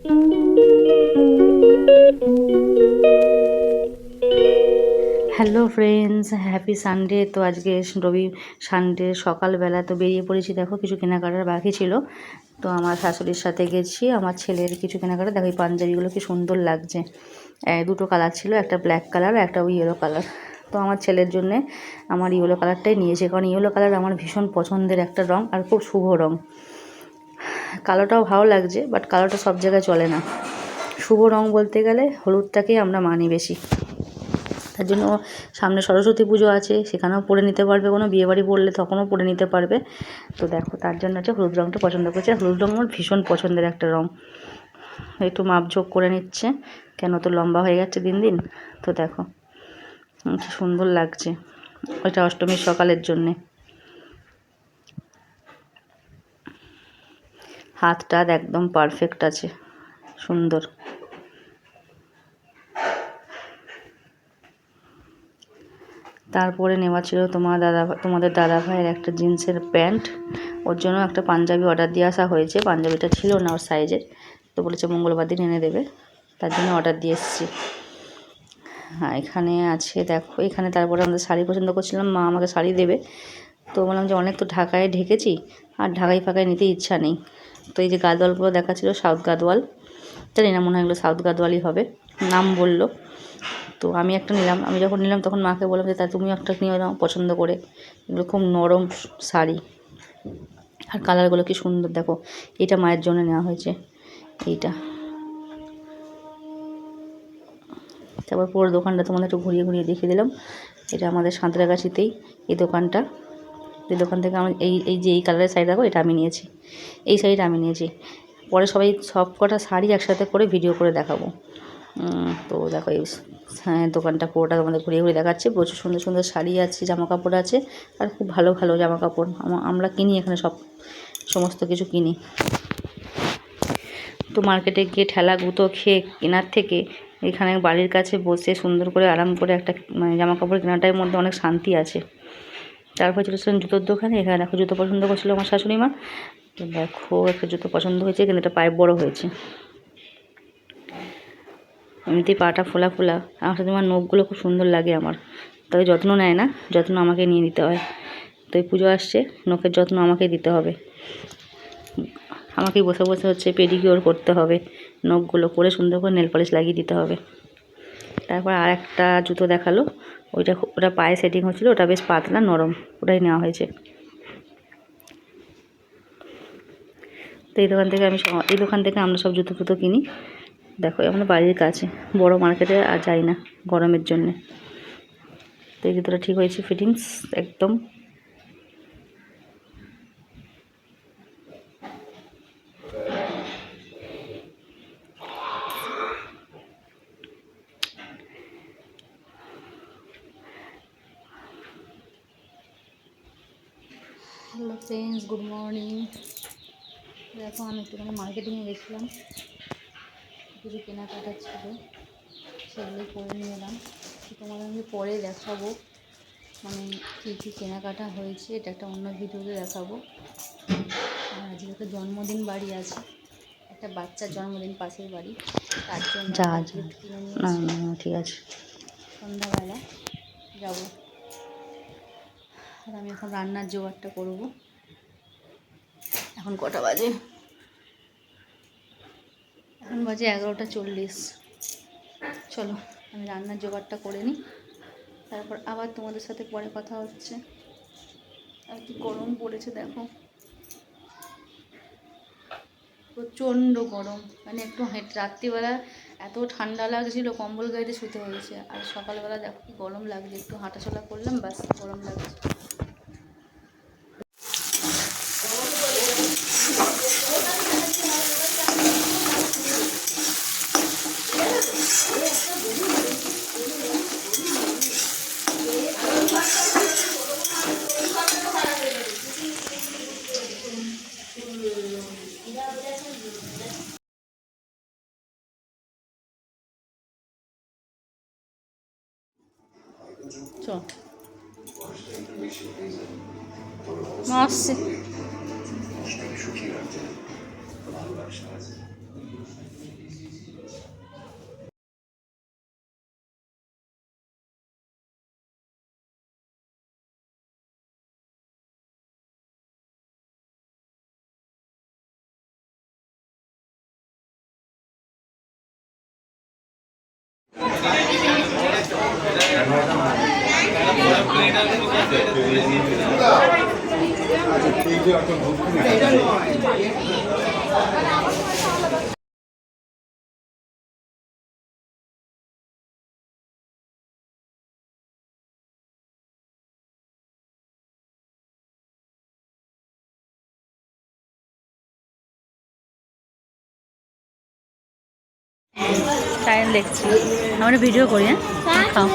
Hello friends, happy Sunday. তো আজকে Sunday সকালবেলা তো বেরিয়ে পড়েছি। দেখো কিছু কেনাকাটার বাকি ছিল, তো আমার শাশুড়ির সাথে গেছি। আমার ছেলের কিছু কেনাকাটা, দেখো এই পাঞ্জাবিগুলো কি সুন্দর লাগছে। দুটো কালার ছিল, একটা ব্ল্যাক কালার, একটা ইয়েলো কালার। তো আমার ছেলের জন্যে আমার ইয়েলো কালারটাই নিয়েছে, কারণ ইয়েলো কালার আমার ভীষণ পছন্দের একটা রঙ, আর খুব শুভ রঙ। কালোটাও ভালো লাগছে, বাট কালোটা সব জায়গায় চলে না। শুভ রঙ বলতে গেলে হলুদটাকেই আমরা মানি বেশি। তার জন্য সামনে সরস্বতী পুজো আছে, সেখানেও পরে নিতে পারবে, কোনো বিয়েবাড়ি পড়লে তখনও পরে নিতে পারবে। তো দেখো তার জন্য হচ্ছে হলুদ রঙটা পছন্দ করছে। হলুদ রঙ আমার ভীষণ পছন্দের একটা রঙ। একটু মাপঝোপ করে নিচ্ছে, কেন তো লম্বা হয়ে যাচ্ছে দিন দিন। তো দেখো কি সুন্দর লাগছে, ওইটা অষ্টমীর সকালের জন্যে। হাতটা একদম পারফেক্ট আছে, সুন্দর। তারপরে নেওয়া ছিল তোমাদের দাদা ভাইয়ের একটা জিন্সের প্যান্ট। ওর জন্য একটা পাঞ্জাবি অর্ডার দিয়ে আসা হয়েছে। পাঞ্জাবিটা ছিল না ওর সাইজের, তো বলেছে মঙ্গলবার দিন এনে দেবে, তার জন্য অর্ডার দিয়ে এসেছি। হ্যাঁ, এখানে আছে দেখো। এখানে তারপরে আমাদের শাড়ি পছন্দ করছিলাম, মা আমাকে শাড়ি দেবে। তো বললাম যে অনেক তো ঢাকায় ঢেকেছি, আর ঢাকাই ফাঁকায় নিতে ইচ্ছা নেই। তো এই যে গাদোয়ালগুলো দেখাচ্ছিল, সাউথ গাদোয়াল, জানি না, মনে হয় এগুলো সাউথ গাদোয়ালই হবে, নাম বললো। তো আমি একটা নিলাম। আমি যখন নিলাম তখন মাকে বললাম যে তা তুমিও একটা নিয়ে নাও পছন্দ করে। এগুলো খুব নরম শাড়ি, আর কালারগুলো কি সুন্দর দেখো। এটা মায়ের জন্য নেওয়া হয়েছে, এইটা। তারপর পুরো দোকানটা তোমাদের একটু ঘুরিয়ে ঘুরিয়ে দেখিয়ে দিলাম। এটা আমাদের সাঁতরাগাছিতেই এই দোকানটা। এই দোকান থেকে আমি এই কালারের শাড়ি দেখো, এটা আমি নিয়েছি, এই শাড়িটা আমি নিয়েছি। পরে সব কটা শাড়ি একসাথে করে ভিডিও করে দেখাবো। তো দেখো এই দোকানটা পুরোটা তোমাদের ঘুরিয়ে ঘুরিয়ে দেখাচ্ছে। প্রচুর সুন্দর সুন্দর শাড়ি আছে, জামা কাপড় আছে, আর খুব ভালো ভালো জামা কাপড় আমরা কিনি এখানে, সমস্ত কিছু কিনি। তো মার্কেটে গিয়ে ঠেলা গুঁতো খেয়ে কেনার থেকে এখানে বাড়ির কাছে বসে সুন্দর করে আরাম করে একটা জামা কাপড় কেনাটার মধ্যে অনেক শান্তি আছে। তারপর চলেছিলাম জুতোর দোকানে। এখানে দেখো জুতো পছন্দ করছিল আমার শাশুড়ি মা। তো দেখো একটা জুতো পছন্দ হয়েছে, কিন্তু এটা পায়ে বড় হয়েছে। এমনিতেই পাটা ফোলা ফোলা, আমার সাথে আমার নখগুলো খুব সুন্দর লাগে আমার, তবে যত্ন নেয় না, যত্ন আমাকে নিয়ে নিতে হয়। তো এই পুজো আসছে, নখের যত্ন আমাকেই দিতে হবে, আমাকেই বসে বসে হচ্ছে পেডিকিওর করতে হবে, নখগুলো করে সুন্দর করে নেল পলিশ লাগিয়ে দিতে হবে। তারপর আর একটা জুতো দেখালো, ওটা পায়ে সেটিং হচ্ছিলো, ওটা বেশ পাতলা নরম, ওটাই নেওয়া হয়েছে। তো এই দোকান থেকে আমরা সব জুতো ফুতো কিনি। দেখো আমাদের বাড়ির কাছে, বড় মার্কেটে আর যাই না গরমের জন্যে। তো এই জুতোটা ঠিক হয়েছে, ফিটিংস একদম। Hello friends, good morning. দেখো আমি একটুখানি মার্কেটিংয়ে গেছিলাম, কিছু কেনাকাটা ছিল, সেগুলোই করে নিয়ে এলাম। তোমাদের আমি পরে দেখাবো, মানে কী কী কেনাকাটা হয়েছে, এটা একটা অন্য ভিডিওতে দেখাবো। আর আজকে একটা জন্মদিন বাড়ি আছে, একটা বাচ্চার জন্মদিন পাশের বাড়ি, তার জন্য গিফট কিনে নিয়েছি। ঠিক আছে, সন্ধ্যাবেলা যাব। আর আমি এখন রান্নার জোগাড়টা করব। এখন কটা বাজে? এখন বাজে 11:40। চলো আমি রান্নার জোগাড়টা করে নিই, তারপর আবার তোমাদের সাথে পরে কথা হচ্ছে। আর কি গরম পড়েছে দেখো, প্রচণ্ড গরম। মানে একটু রাত্রিবেলা এত ঠান্ডা লাগছিল, কম্বল গায়ে শুতে হয়েছে, আর সকালবেলা দেখো কি গরম লাগছে। একটু হাঁটাচলা করলাম, ব্যাস গরম লাগছে। চল আসছে। টাইম দেখছি, আমরা ভিডিও করি। হ্যাঁ, খাও।